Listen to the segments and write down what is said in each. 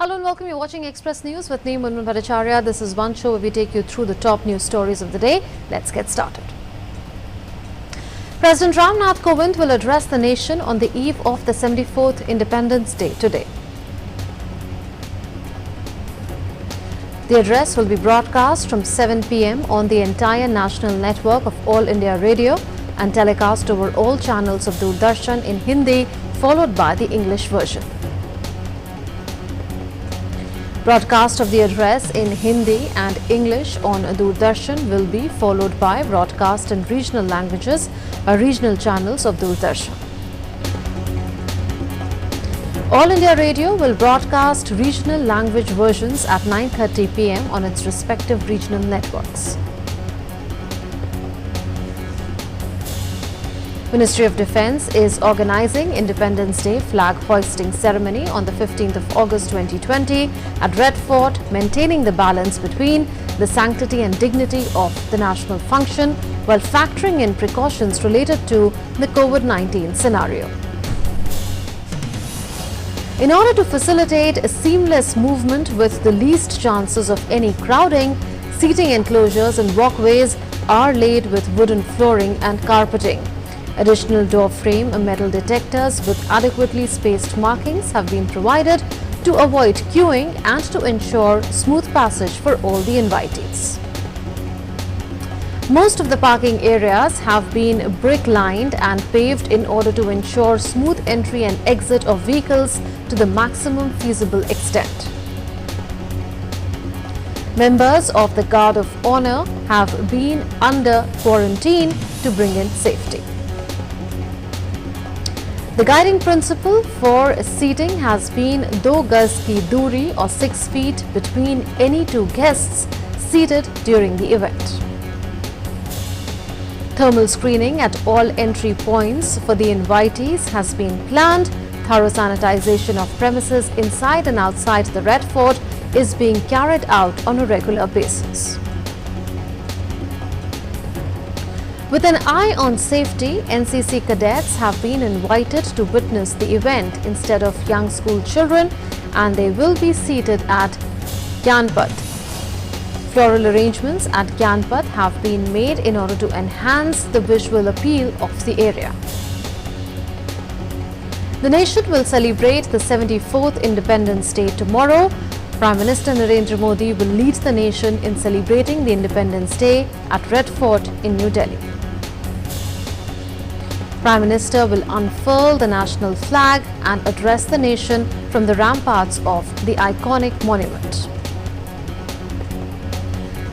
Hello and welcome. You're watching Express News with me, Bharacharya. This is one show where we take you through the top news stories of the day. Let's get started. President Ramnath Kovind will address the nation on the eve of the 74th Independence Day today. The address will be broadcast from 7 p.m. on the entire national network of All India Radio and telecast over all channels of Doordarshan in Hindi, followed by the English version. Broadcast of the address in Hindi and English on Doordarshan will be followed by broadcast in regional languages or regional channels of Doordarshan. All India Radio will broadcast regional language versions at 9:30 p.m. on its respective regional networks. Ministry of Defence is organising Independence Day flag hoisting ceremony on the 15th of August 2020 at Red Fort, maintaining the balance between the sanctity and dignity of the national function while factoring in precautions related to the COVID-19 scenario. In order to facilitate a seamless movement with the least chances of any crowding, seating enclosures and walkways are laid with wooden flooring and carpeting. Additional door frame and metal detectors with adequately spaced markings have been provided to avoid queuing and to ensure smooth passage for all the invitees. Most of the parking areas have been brick-lined and paved in order to ensure smooth entry and exit of vehicles to the maximum feasible extent. Members of the Guard of Honour have been under quarantine to bring in safety. The guiding principle for seating has been 2 gaz ki duri or 6 feet between any two guests seated during the event. Thermal screening at all entry points for the invitees has been planned. Thorough sanitization of premises inside and outside the Red Fort is being carried out on a regular basis. With an eye on safety, NCC cadets have been invited to witness the event instead of young school children, and they will be seated at Gyanpath. Floral arrangements at Gyanpath have been made in order to enhance the visual appeal of the area. The nation will celebrate the 74th Independence Day tomorrow. Prime Minister Narendra Modi will lead the nation in celebrating the Independence Day at Red Fort in New Delhi. Prime Minister will unfurl the national flag and address the nation from the ramparts of the iconic monument.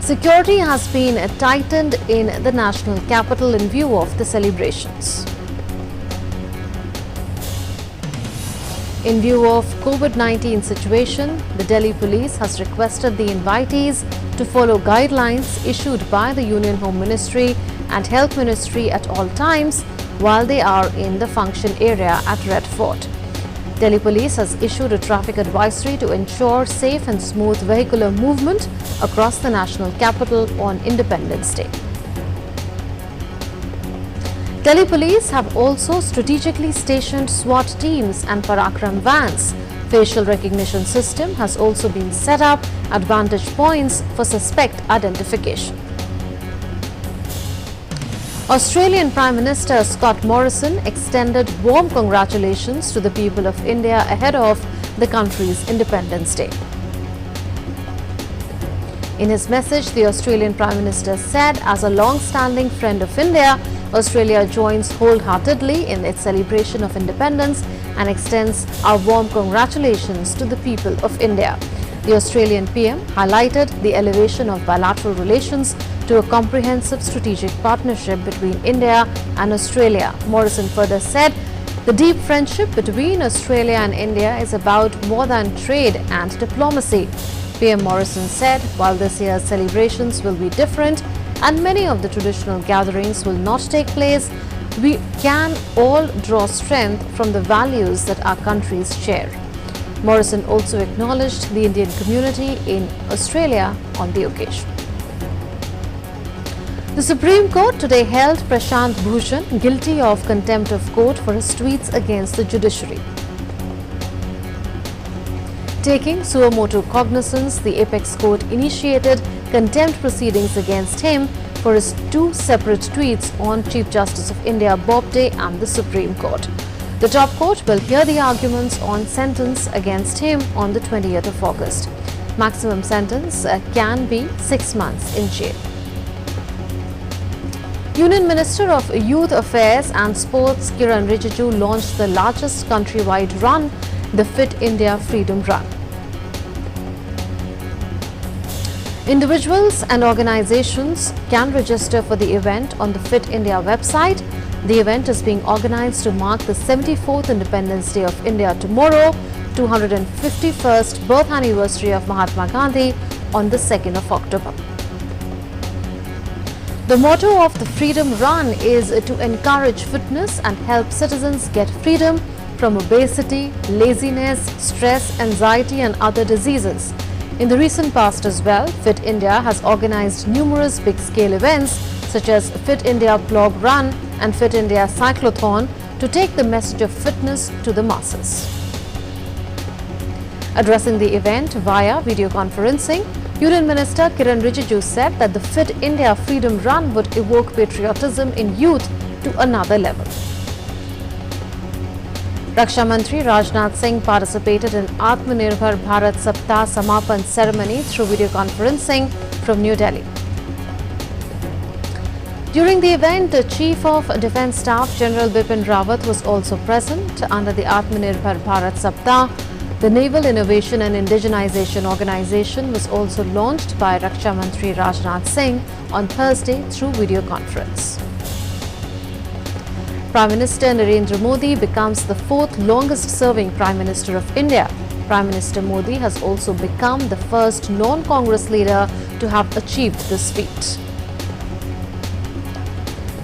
Security has been tightened in the national capital in view of the celebrations. In view of COVID-19 situation, the Delhi Police has requested the invitees to follow guidelines issued by the Union Home Ministry and Health Ministry at all times while they are in the function area at Red Fort. Delhi Police has issued a traffic advisory to ensure safe and smooth vehicular movement across the national capital on Independence Day. Delhi Police have also strategically stationed SWAT teams and Parakram vans. Facial recognition system has also been set up at vantage points for suspect identification. Australian Prime Minister Scott Morrison extended warm congratulations to the people of India ahead of the country's Independence Day. In his message, the Australian Prime Minister said, as a long-standing friend of India, Australia joins wholeheartedly in its celebration of independence and extends our warm congratulations to the people of India. The Australian PM highlighted the elevation of bilateral relations to a comprehensive strategic partnership between India and Australia. Morrison further said, the deep friendship between Australia and India is about more than trade and diplomacy. PM Morrison said, while this year's celebrations will be different and many of the traditional gatherings will not take place, we can all draw strength from the values that our countries share. Morrison also acknowledged the Indian community in Australia on the occasion. The Supreme Court today held Prashant Bhushan guilty of contempt of court for his tweets against the judiciary. Taking suo motu cognizance, the apex court initiated contempt proceedings against him for his two separate tweets on Chief Justice of India Bobde and the Supreme Court. The top court will hear the arguments on sentence against him on the 20th of August. Maximum sentence can be 6 months in jail. Union Minister of Youth Affairs and Sports Kiran Rijiju launched the largest countrywide run, the Fit India Freedom Run. Individuals and organizations can register for the event on the Fit India website. The event is being organized to mark the 74th Independence Day of India tomorrow, 251st birth anniversary of Mahatma Gandhi on the 2nd of October. The motto of the Freedom Run is to encourage fitness and help citizens get freedom from obesity, laziness, stress, anxiety and other diseases. In the recent past as well, Fit India has organized numerous big-scale events such as Fit India Plog Run and Fit India Cyclothon to take the message of fitness to the masses. Addressing the event via video conferencing, Union Minister Kiran Rijiju said that the Fit India Freedom Run would evoke patriotism in youth to another level. Raksha Mantri Rajnath participated in ATMANIRBHAR Bharat Saptah Samapan ceremony through video conferencing from New Delhi. During the event, the Chief of Defence Staff General Bipin Rawat was also present. Under the ATMANIRBHAR Bharat Saptah, the Naval Innovation and Indigenization Organization was also launched by Raksha Mantri Rajnath on Thursday through video conference. Prime Minister Narendra Modi becomes the fourth longest-serving Prime Minister of India. Prime Minister Modi has also become the first non-Congress leader to have achieved this feat.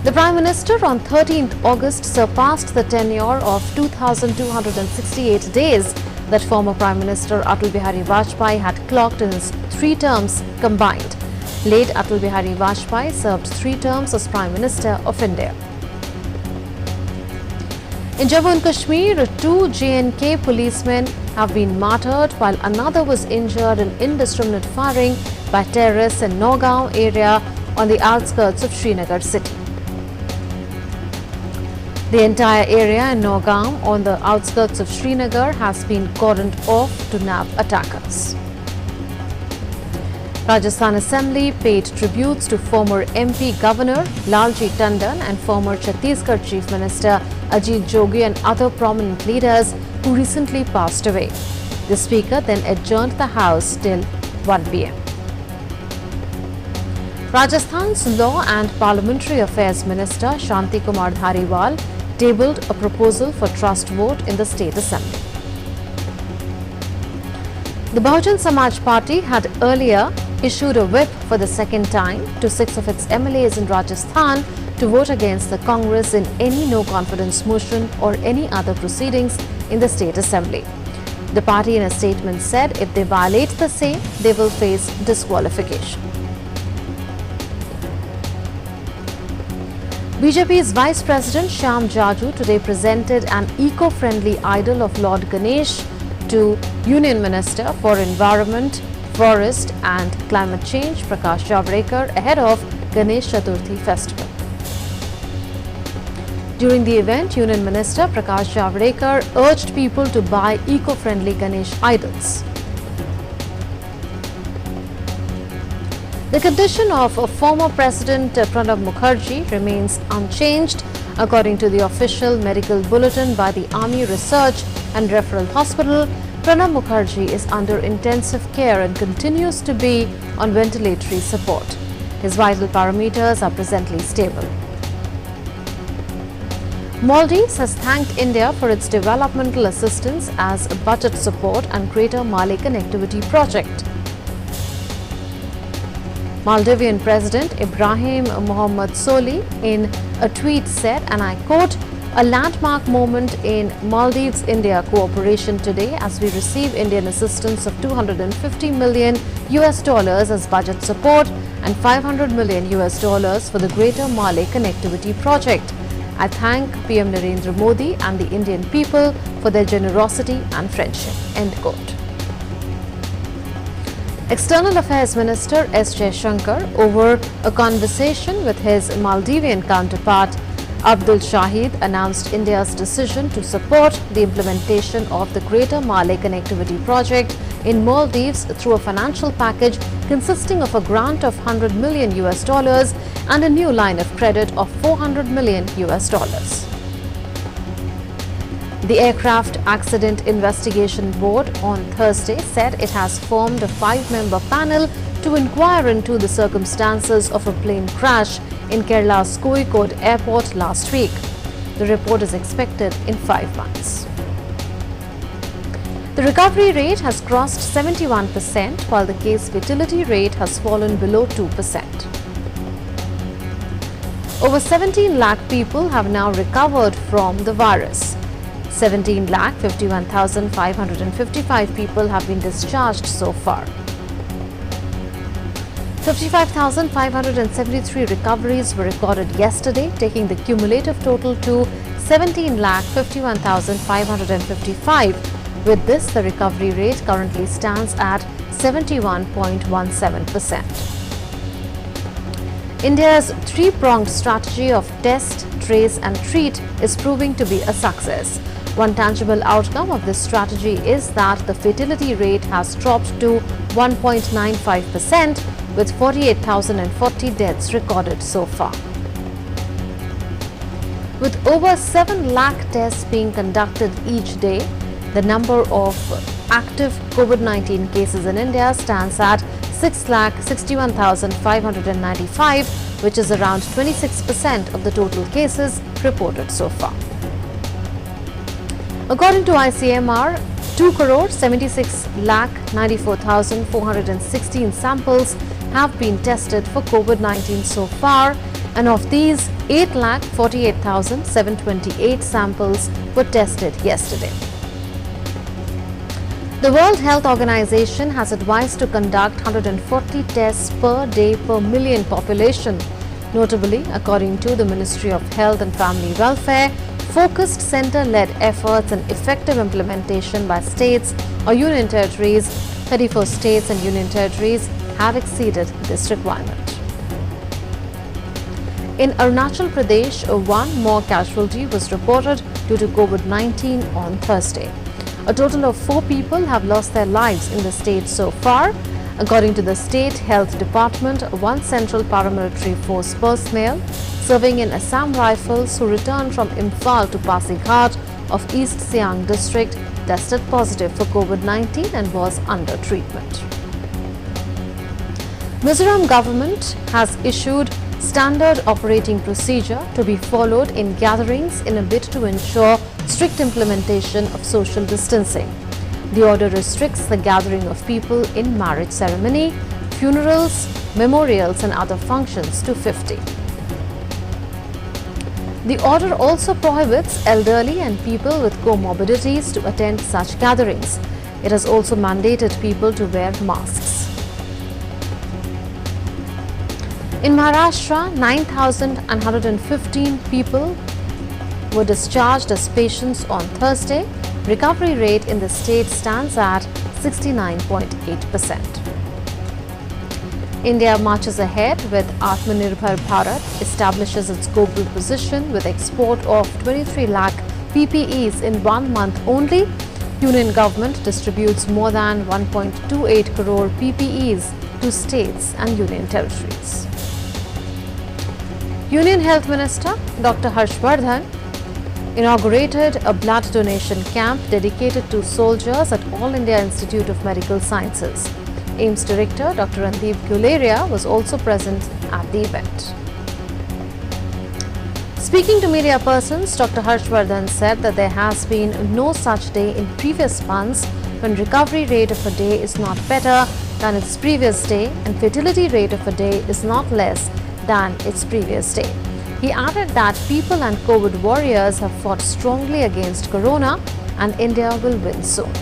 The Prime Minister on 13th August surpassed the tenure of 2,268 days that former Prime Minister Atal Bihari Vajpayee had clocked in his 3 terms combined. Late Atal Bihari Vajpayee served 3 terms as Prime Minister of India. In Jammu and Kashmir, 2 J&K policemen have been martyred while another was injured in indiscriminate firing by terrorists in Naugaon area on the outskirts of Srinagar city. The entire area in Naugaon on the outskirts of Srinagar has been cordoned off to nab attackers. Rajasthan Assembly paid tributes to former MP Governor Lalji Tandon and former Chhattisgarh Chief Minister Ajit Jogi and other prominent leaders who recently passed away. The Speaker then adjourned the House till 1 p.m. Rajasthan's Law and Parliamentary Affairs Minister Shanti Kumar Dhariwal tabled a proposal for trust vote in the State Assembly. The Bahujan Samaj Party had earlier issued a whip for the second time to 6 of its MLAs in Rajasthan to vote against the Congress in any no-confidence motion or any other proceedings in the State Assembly. The party in a statement said if they violate the same, they will face disqualification. BJP's Vice President Shyam Jaju today presented an eco-friendly idol of Lord Ganesh to Union Minister for Environment, Forest and Climate Change Prakash Javadekar ahead of Ganesh Chaturthi festival. During the event, Union Minister Prakash Javadekar urged people to buy eco-friendly Ganesh idols. The condition of former President Pranab Mukherjee remains unchanged. According to the official medical bulletin by the Army Research and Referral Hospital, Pranab Mukherjee is under intensive care and continues to be on ventilatory support. His vital parameters are presently stable. Maldives has thanked India for its developmental assistance as a budget support and Greater Mali Connectivity Project. Maldivian President Ibrahim Mohammed Soli in a tweet said, and I quote, "A landmark moment in Maldives-India cooperation today as we receive Indian assistance of $250 million as budget support and $500 million for the Greater Mali Connectivity Project. I thank PM Narendra Modi and the Indian people for their generosity and friendship." End quote. External Affairs Minister S. Jaishankar, over a conversation with his Maldivian counterpart Abdul Shahid, announced India's decision to support the implementation of the Greater Malay Connectivity Project in Maldives through a financial package consisting of a grant of $100 million and a new line of credit of $400 million. The Aircraft Accident Investigation Board on Thursday said it has formed a 5-member panel to inquire into the circumstances of a plane crash in Kerala's Kozhikode airport last week. The report is expected in 5 months. The recovery rate has crossed 71%, while the case fatality rate has fallen below 2%. Over 17 lakh people have now recovered from the virus. 17,51,555 people have been discharged so far. 55,573 recoveries were recorded yesterday, taking the cumulative total to 17,51,555. With this, the recovery rate currently stands at 71.17%. India's three-pronged strategy of test, trace and treat is proving to be a success. One tangible outcome of this strategy is that the fatality rate has dropped to 1.95%, with 48,040 deaths recorded so far. With over 7 lakh tests being conducted each day, the number of active COVID-19 cases in India stands at 6,61,595, which is around 26% of the total cases reported so far. According to ICMR, 2,76,94,416 samples have been tested for COVID-19 so far, and of these, 8,48,728 samples were tested yesterday. The World Health Organization has advised to conduct 140 tests per day per million population. Notably, according to the Ministry of Health and Family Welfare, focused center-led efforts and effective implementation by states or union territories, 34 states and union territories have exceeded this requirement. In Arunachal Pradesh, one more casualty was reported due to COVID-19 on Thursday. A total of 4 people have lost their lives in the state so far. According to the State Health Department, one Central Paramilitary Force personnel serving in Assam Rifles who returned from Imphal to Pasighat of East Siang district tested positive for COVID-19 and was under treatment. Mizoram government has issued standard operating procedure to be followed in gatherings in a bid to ensure strict implementation of social distancing. The order restricts the gathering of people in marriage ceremony, funerals, memorials and other functions to 50. The order also prohibits elderly and people with comorbidities to attend such gatherings. It has also mandated people to wear masks. In Maharashtra, 9,115 people were discharged as patients on Thursday. Recovery rate in the state stands at 69.8%. India marches ahead with ATMANIRBHAR Bharat, establishes its global position with export of 23 lakh PPEs in 1 month only. Union government distributes more than 1.28 crore PPEs to states and union territories. Union Health Minister Dr. VARDHAN inaugurated a blood donation camp dedicated to soldiers at All India Institute of Medical Sciences. AIIMS Director Dr. Guleria was also present at the event. Speaking to media persons, Dr. Harshvardhan said that there has been no such day in previous months when recovery rate of a day is not better than its previous day and fatality rate of a day is not less than its previous day. He added that people and COVID warriors have fought strongly against Corona and India will win soon.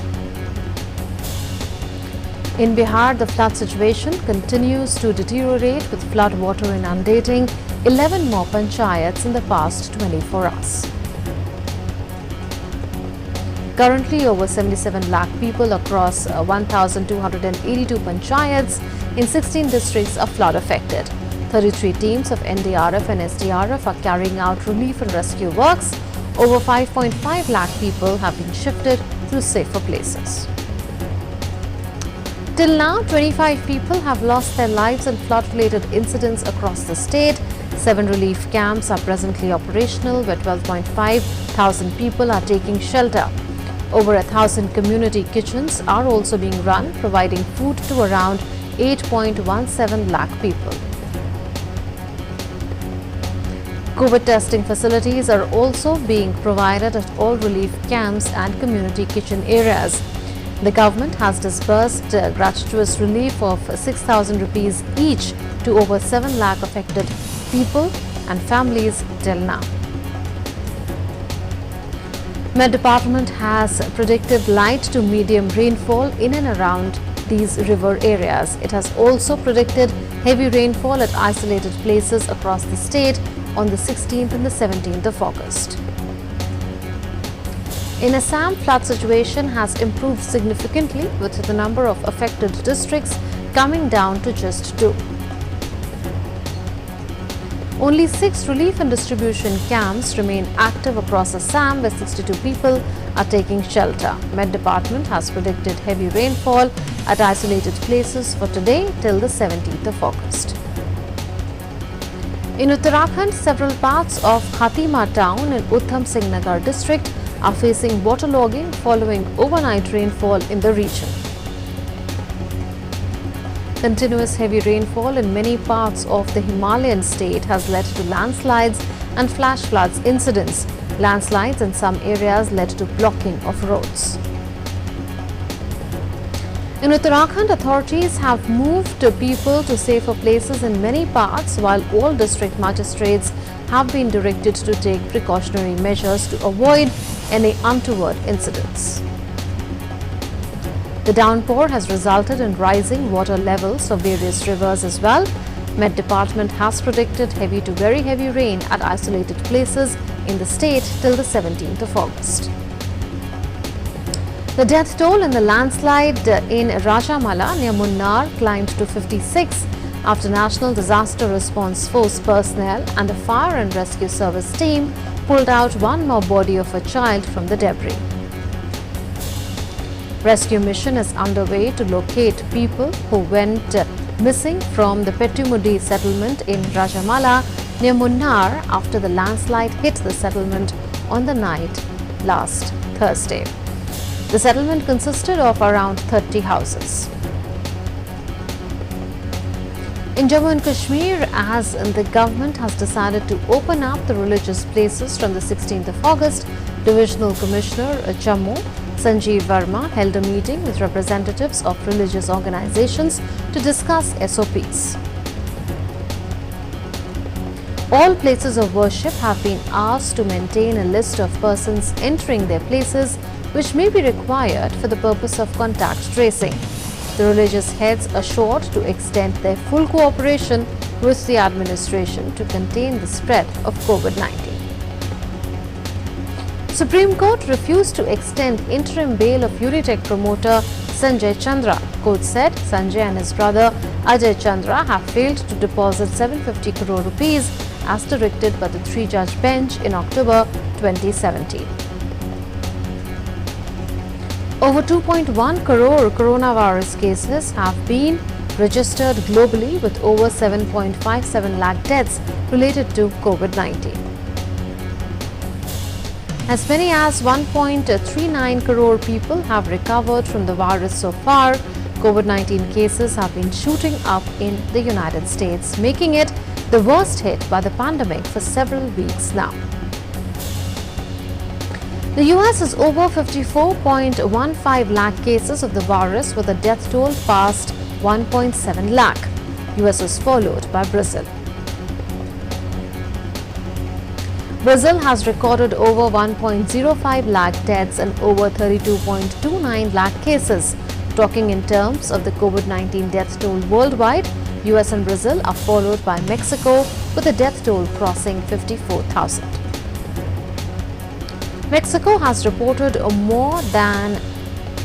In Bihar, the flood situation continues to deteriorate with flood water inundating 11 more panchayats in the past 24 hours. Currently, over 77 lakh people across 1,282 panchayats in 16 districts are flood affected. 33 teams of NDRF and SDRF are carrying out relief and rescue works. Over 5.5 lakh people have been shifted to safer places. Till now, 25 people have lost their lives in flood-related incidents across the state. 7 relief camps are presently operational, where 12.5 thousand people are taking shelter. Over 1,000 community kitchens are also being run, providing food to around 8.17 lakh people. COVID testing facilities are also being provided at all relief camps and community kitchen areas. The government has disbursed gratuitous relief of 6,000 rupees each to over 7 lakh affected people and families till now. Met Department has predicted light to medium rainfall in and around these river areas. It has also predicted heavy rainfall at isolated places across the state on the 16th and the 17th of August. In Assam, flood situation has improved significantly, with the number of affected districts coming down to just 2. Only 6 relief and distribution camps remain active across Assam, where 62 people are taking shelter. Met Department has predicted heavy rainfall at isolated places for today till the 17th of August. In Uttarakhand, several parts of Khatima town in Uttam Singh Nagar district are facing waterlogging following overnight rainfall in the region. Continuous heavy rainfall in many parts of the Himalayan state has led to landslides and flash floods incidents. Landslides in some areas led to blocking of roads. In Uttarakhand, authorities have moved people to safer places in many parts, while all district magistrates have been directed to take precautionary measures to avoid any untoward incidents. The downpour has resulted in rising water levels of various rivers as well. Met Department has predicted heavy to very heavy rain at isolated places in the state till the 17th of August. The death toll in the landslide in Rajamala near Munnar climbed to 56 after National Disaster Response Force personnel and a fire and rescue service team pulled out one more body of a child from the debris. Rescue mission is underway to locate people who went missing from the Pettumudi settlement in Rajamala near Munnar after the landslide hit the settlement on the night last Thursday. The settlement consisted of around 30 houses. In Jammu and Kashmir, as the government has decided to open up the religious places from the 16th of August, Divisional Commissioner Jammu Sanjeev Verma held a meeting with representatives of religious organizations to discuss SOPs. All places of worship have been asked to maintain a list of persons entering their places which may be required for the purpose of contact tracing. The religious heads assured to extend their full cooperation with the administration to contain the spread of COVID-19. Supreme Court refused to extend interim bail of Unitech promoter Sanjay Chandra. Court said Sanjay and his brother Ajay Chandra have failed to deposit 750 crore rupees as directed by the 3-judge bench in October 2017. Over 2.1 crore coronavirus cases have been registered globally, with over 7.57 lakh deaths related to COVID-19. As many as 1.39 crore people have recovered from the virus so far. COVID-19 cases have been shooting up in the United States, making it the worst hit by the pandemic for several weeks now. The US has over 54.15 lakh cases of the virus, with a death toll past 1.7 lakh. US is followed by Brazil. Brazil has recorded over 1.05 lakh deaths and over 32.29 lakh cases. Talking in terms of the COVID-19 death toll worldwide, US and Brazil are followed by Mexico with a death toll crossing 54,000. Mexico has reported more than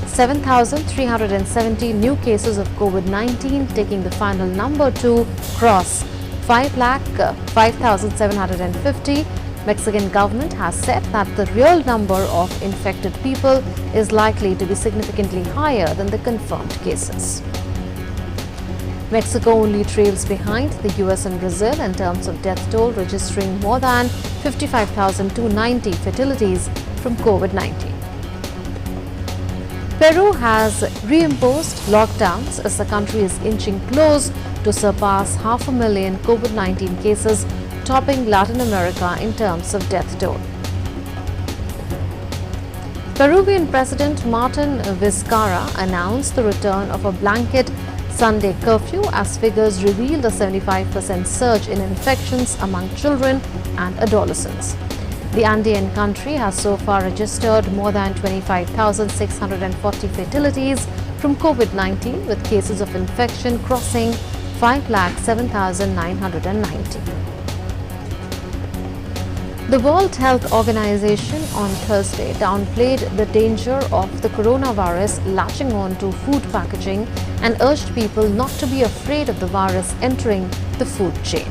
7,370 new cases of COVID-19, taking the final number to cross 5,0750. Mexican government has said that the real number of infected people is likely to be significantly higher than the confirmed cases. Mexico only trails behind the US and Brazil in terms of death toll, registering more than 55,290 fatalities from COVID-19. Peru has reimposed lockdowns as the country is inching close to surpass 500,000 COVID-19 cases, topping Latin America in terms of death toll. Peruvian President Martin Vizcarra announced the return of a blanket Sunday curfew as figures revealed a 75% surge in infections among children and adolescents. The Andean country has so far registered more than 25,640 fatalities from COVID-19, with cases of infection crossing 5,07,990. The World Health Organization on Thursday downplayed the danger of the coronavirus latching on to food packaging and urged people not to be afraid of the virus entering the food chain.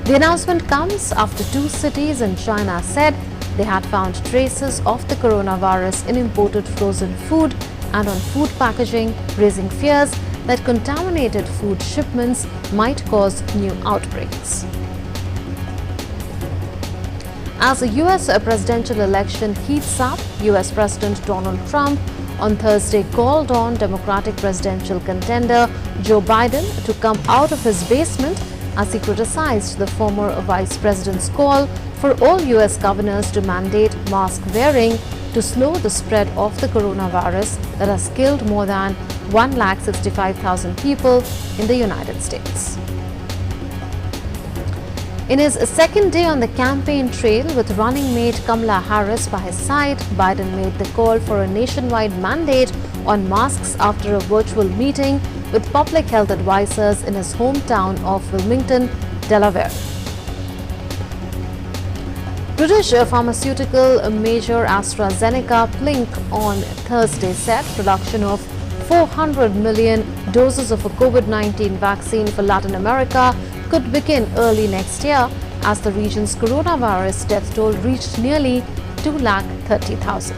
The announcement comes after 2 cities in China said they had found traces of the coronavirus in imported frozen food and on food packaging, raising fears that contaminated food shipments might cause new outbreaks. As the US presidential election heats up, US President Donald Trump on Thursday called on Democratic presidential contender Joe Biden to come out of his basement as he criticized the former vice president's call for all US governors to mandate mask wearing to slow the spread of the coronavirus that has killed more than 165,000 people in the United States. In his second day on the campaign trail with running mate Kamala Harris by his side, Biden made the call for a nationwide mandate on masks after a virtual meeting with public health advisors in his hometown of Wilmington, Delaware. British pharmaceutical major AstraZeneca Plink on Thursday said production of 400 million doses of a COVID-19 vaccine for Latin America could begin early next year as the region's coronavirus death toll reached nearly 230,000.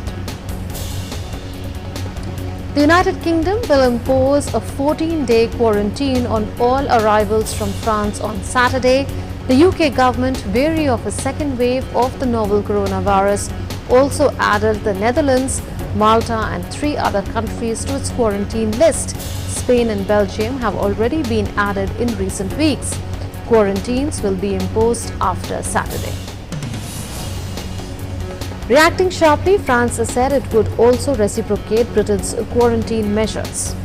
The United Kingdom will impose a 14-day quarantine on all arrivals from France on Saturday. The UK government, wary of a second wave of the novel coronavirus, also added the Netherlands, Malta and 3 other countries to its quarantine list. Spain and Belgium have already been added in recent weeks. Quarantines will be imposed after Saturday. Reacting sharply, France has said it would also reciprocate Britain's quarantine measures.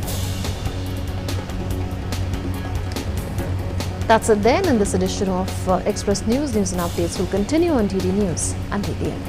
That's it then in this edition of Express News. News and updates will continue on DD News and DDN.